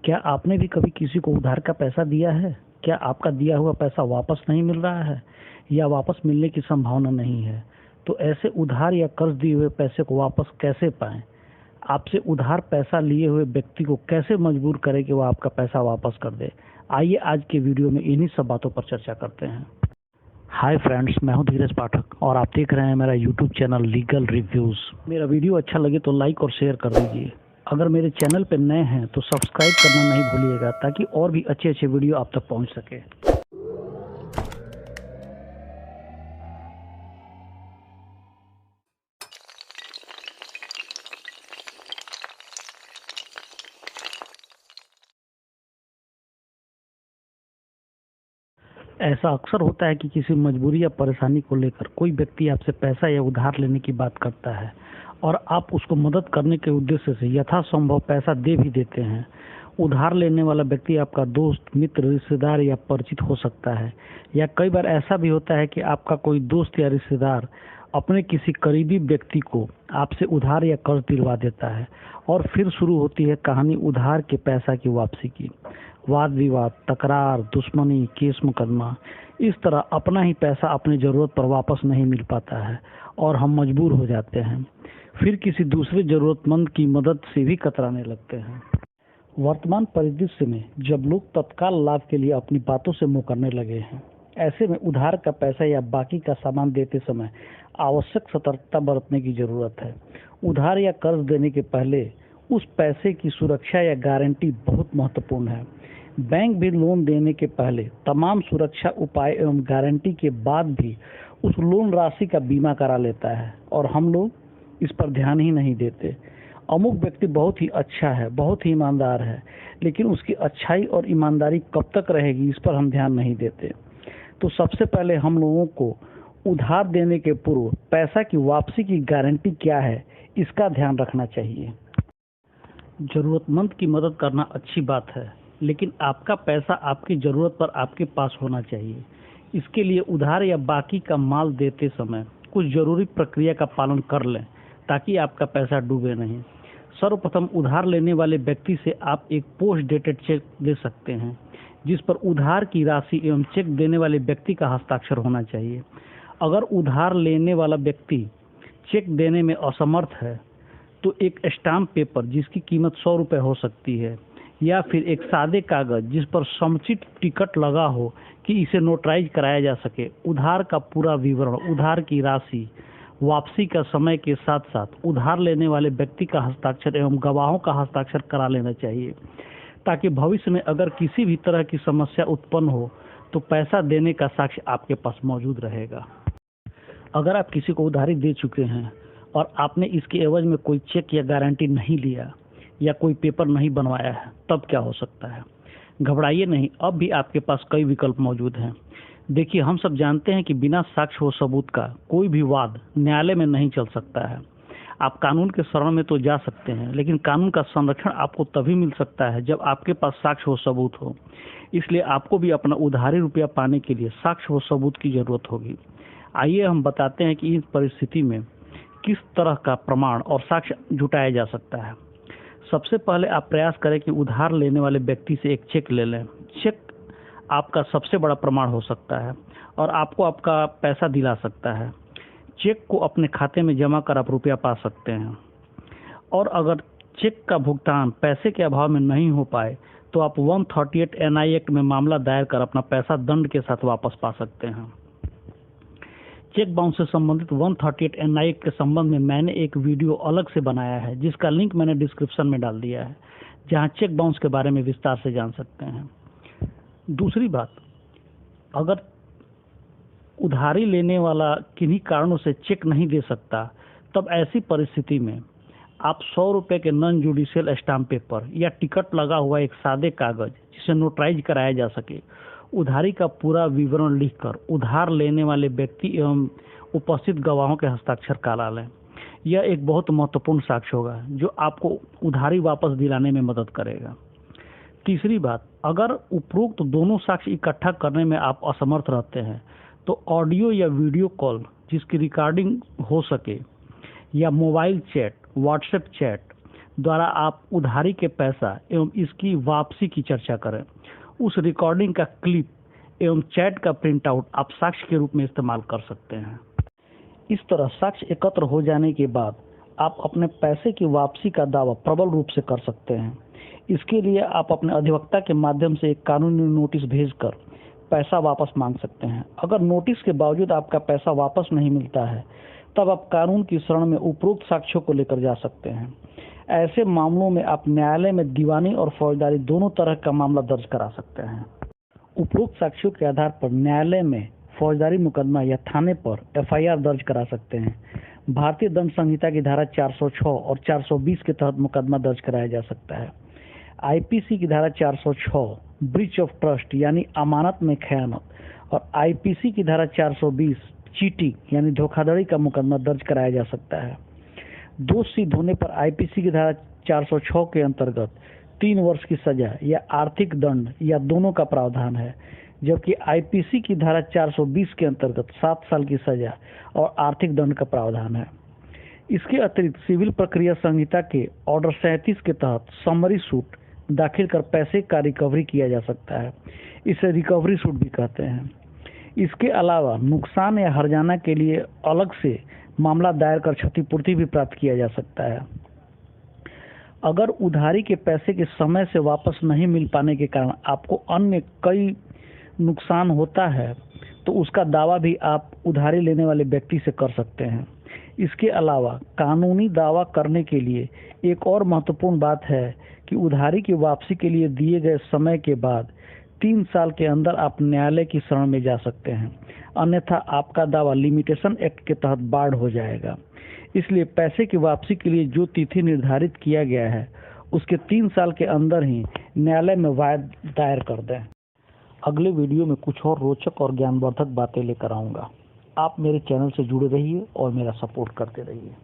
क्या आपने भी कभी किसी को उधार का पैसा दिया है? क्या आपका दिया हुआ पैसा वापस नहीं मिल रहा है या वापस मिलने की संभावना नहीं है? तो ऐसे उधार या कर्ज दिए हुए पैसे को वापस कैसे पाएं? आपसे उधार पैसा लिए हुए व्यक्ति को कैसे मजबूर करें कि वो आपका पैसा वापस कर दे? आइए आज के वीडियो में इन्हीं सब बातों पर चर्चा करते हैं। हाय फ्रेंड्स, मैं हूं धीरज पाठक और आप देख रहे हैं मेरा यूट्यूब चैनल लीगल रिव्यूज़। मेरा वीडियो अच्छा लगे तो लाइक और शेयर कर दीजिए। अगर मेरे चैनल पर नए हैं तो सब्सक्राइब करना नहीं भूलिएगा ताकि और भी अच्छे अच्छे वीडियो आप तक पहुंच सके। ऐसा अक्सर होता है कि किसी मजबूरी या परेशानी को लेकर कोई व्यक्ति आपसे पैसा या उधार लेने की बात करता है और आप उसको मदद करने के उद्देश्य से यथासंभव पैसा दे भी देते हैं। उधार लेने वाला व्यक्ति आपका दोस्त, मित्र, रिश्तेदार या परिचित हो सकता है, या कई बार ऐसा भी होता है कि आपका कोई दोस्त या रिश्तेदार अपने किसी करीबी व्यक्ति को आपसे उधार या कर्ज दिलवा देता है और फिर शुरू होती है कहानी उधार के पैसा की वापसी की। वाद विवाद, तकरार, दुश्मनी, केस मुकदमा, इस तरह अपना ही पैसा अपनी ज़रूरत पर वापस नहीं मिल पाता है और हम मजबूर हो जाते हैं। फिर किसी दूसरे ज़रूरतमंद की मदद से भी कतराने लगते हैं। वर्तमान परिदृश्य में जब लोग तत्काल लाभ के लिए अपनी बातों से मुकरने लगे हैं, ऐसे में उधार का पैसा या बाकी का सामान देते समय आवश्यक सतर्कता बरतने की ज़रूरत है। उधार या कर्ज देने के पहले उस पैसे की सुरक्षा या गारंटी बहुत महत्वपूर्ण है। बैंक भी लोन देने के पहले तमाम सुरक्षा उपाय एवं गारंटी के बाद भी उस लोन राशि का बीमा करा लेता है और हम लोग इस पर ध्यान ही नहीं देते। अमुक व्यक्ति बहुत ही अच्छा है, बहुत ही ईमानदार है, लेकिन उसकी अच्छाई और ईमानदारी कब तक रहेगी इस पर हम ध्यान नहीं देते। तो सबसे पहले हम लोगों को उधार देने के पूर्व पैसा की वापसी की गारंटी क्या है इसका ध्यान रखना चाहिए। ज़रूरतमंद की मदद करना अच्छी बात है, लेकिन आपका पैसा आपकी ज़रूरत पर आपके पास होना चाहिए। इसके लिए उधार या बाकी का माल देते समय कुछ ज़रूरी प्रक्रिया का पालन कर लें ताकि आपका पैसा डूबे नहीं। सर्वप्रथम उधार लेने वाले व्यक्ति से आप एक पोस्ट डेटेड चेक ले सकते हैं जिस पर उधार की राशि एवं चेक देने वाले व्यक्ति का हस्ताक्षर होना चाहिए। अगर उधार लेने वाला व्यक्ति चेक देने में असमर्थ है तो एक स्टाम्प पेपर जिसकी कीमत 100 रुपये हो सकती है, या फिर एक सादे कागज जिस पर समुचित टिकट लगा हो कि इसे नोटराइज कराया जा सके, उधार का पूरा विवरण, उधार की राशि, वापसी का समय के साथ साथ उधार लेने वाले व्यक्ति का हस्ताक्षर एवं गवाहों का हस्ताक्षर करा लेना चाहिए ताकि भविष्य में अगर किसी भी तरह की समस्या उत्पन्न हो तो पैसा देने का साक्ष्य आपके पास मौजूद रहेगा। अगर आप किसी को उधारी दे चुके हैं और आपने इसके एवज में कोई चेक या गारंटी नहीं लिया या कोई पेपर नहीं बनवाया है, तब क्या हो सकता है? घबराइए नहीं, अब भी आपके पास कई विकल्प मौजूद हैं। देखिए, हम सब जानते हैं कि बिना साक्ष्य व सबूत का कोई भी वाद न्यायालय में नहीं चल सकता है। आप कानून के शरण में तो जा सकते हैं, लेकिन कानून का संरक्षण आपको तभी मिल सकता है जब आपके पास साक्ष्य व सबूत हो। इसलिए आपको भी अपना उधारी रुपया पाने के लिए साक्ष्य व सबूत की जरूरत होगी। आइए हम बताते हैं कि इस परिस्थिति में किस तरह का प्रमाण और साक्ष्य जुटाया जा सकता है। सबसे पहले आप प्रयास करें कि उधार लेने वाले व्यक्ति से एक चेक ले लें। चेक आपका सबसे बड़ा प्रमाण हो सकता है और आपको आपका पैसा दिला सकता है। चेक को अपने खाते में जमा कर आप रुपया पा सकते हैं, और अगर चेक का भुगतान पैसे के अभाव में नहीं हो पाए तो आप 138 NI एक्ट में मामला दायर कर अपना पैसा दंड के साथ वापस पा सकते हैं। चेक बाउंस से संबंधित 138 NI एक्ट के संबंध में मैंने एक वीडियो अलग से बनाया है जिसका लिंक मैंने डिस्क्रिप्शन में डाल दिया है, जहां चेक बाउंस के बारे में विस्तार से जान सकते हैं। दूसरी बात, अगर उधारी लेने वाला किन्हीं कारणों से चेक नहीं दे सकता, तब ऐसी परिस्थिति में आप 100 रुपये के नॉन जुडिशियल स्टाम्प पेपर या टिकट लगा हुआ एक सादे कागज जिसे नोटराइज कराया जा सके, उधारी का पूरा विवरण लिखकर उधार लेने वाले व्यक्ति एवं उपस्थित गवाहों के हस्ताक्षर करा लें। यह एक बहुत महत्वपूर्ण साक्ष्य होगा जो आपको उधारी वापस दिलाने में मदद करेगा। तीसरी बात, अगर उपरोक्त दोनों साक्ष्य इकट्ठा करने में आप असमर्थ रहते हैं तो ऑडियो या वीडियो कॉल जिसकी रिकॉर्डिंग हो सके, या मोबाइल चैट, व्हाट्सएप चैट, द्वारा आप उधारी के पैसा एवं इसकी वापसी की चर्चा करें। उस रिकॉर्डिंग का क्लिप एवं चैट का प्रिंट आउट आप साक्ष्य के रूप में इस्तेमाल कर सकते हैं। इस तरह साक्ष्य एकत्र हो जाने के बाद आप अपने पैसे की वापसी का दावा प्रबल रूप से कर सकते हैं। इसके लिए आप अपने अधिवक्ता के माध्यम से एक कानूनी नोटिस भेजकर पैसा वापस मांग सकते हैं। अगर नोटिस के बावजूद आपका पैसा वापस नहीं मिलता है, तब आप कानून की शरण में उपरोक्त साक्ष्यों को लेकर जा सकते हैं। ऐसे मामलों में आप न्यायालय में दीवानी और फौजदारी दोनों तरह का मामला दर्ज करा सकते हैं। उपरोक्त साक्ष्यों के आधार पर न्यायालय में फौजदारी मुकदमा या थाने पर एफआईआर दर्ज करा सकते हैं। भारतीय दंड संहिता की धारा 406 और 420 के तहत मुकदमा दर्ज कराया जा सकता है। आईपीसी की धारा 406 ब्रीच ऑफ ट्रस्ट यानी अमानत में खयानत और आईपीसी की धारा 420 चीटिंग यानी धोखाधड़ी का मुकदमा दर्ज कराया जा सकता है। दोष सिद्ध होने पर आईपीसी की धारा 406 के अंतर्गत 3 वर्ष की सजा या आर्थिक दंड या दोनों का प्रावधान है, जबकि आईपीसी की धारा 420 के अंतर्गत 7 साल की सजा और आर्थिक दंड का प्रावधान है। इसके अतिरिक्त सिविल प्रक्रिया संहिता के ऑर्डर 37 के तहत समरी सूट दाखिल कर पैसे का रिकवरी किया जा सकता है। इसे रिकवरी सूट भी कहते हैं। इसके अलावा नुकसान या हर्जाना के लिए अलग से मामला दायर कर क्षतिपूर्ति भी प्राप्त किया जा सकता है। अगर उधारी के पैसे के समय से वापस नहीं मिल पाने के कारण आपको अन्य कई नुकसान होता है, तो उसका दावा भी आप उधारी लेने वाले व्यक्ति से कर सकते हैं। इसके अलावा कानूनी दावा करने के लिए एक और महत्वपूर्ण बात है कि उधारी की वापसी के लिए दिए गए समय के बाद 3 साल के अंदर आप न्यायालय की शरण में जा सकते हैं, अन्यथा आपका दावा लिमिटेशन एक्ट के तहत बाढ़ हो जाएगा। इसलिए पैसे की वापसी के लिए जो तिथि निर्धारित किया गया है, उसके 3 साल के अंदर ही न्यायालय में वाद दायर कर दें। अगले वीडियो में कुछ और रोचक और ज्ञानवर्धक बातें लेकर आऊँगा। आप मेरे चैनल से जुड़े रहिए और मेरा सपोर्ट करते रहिए।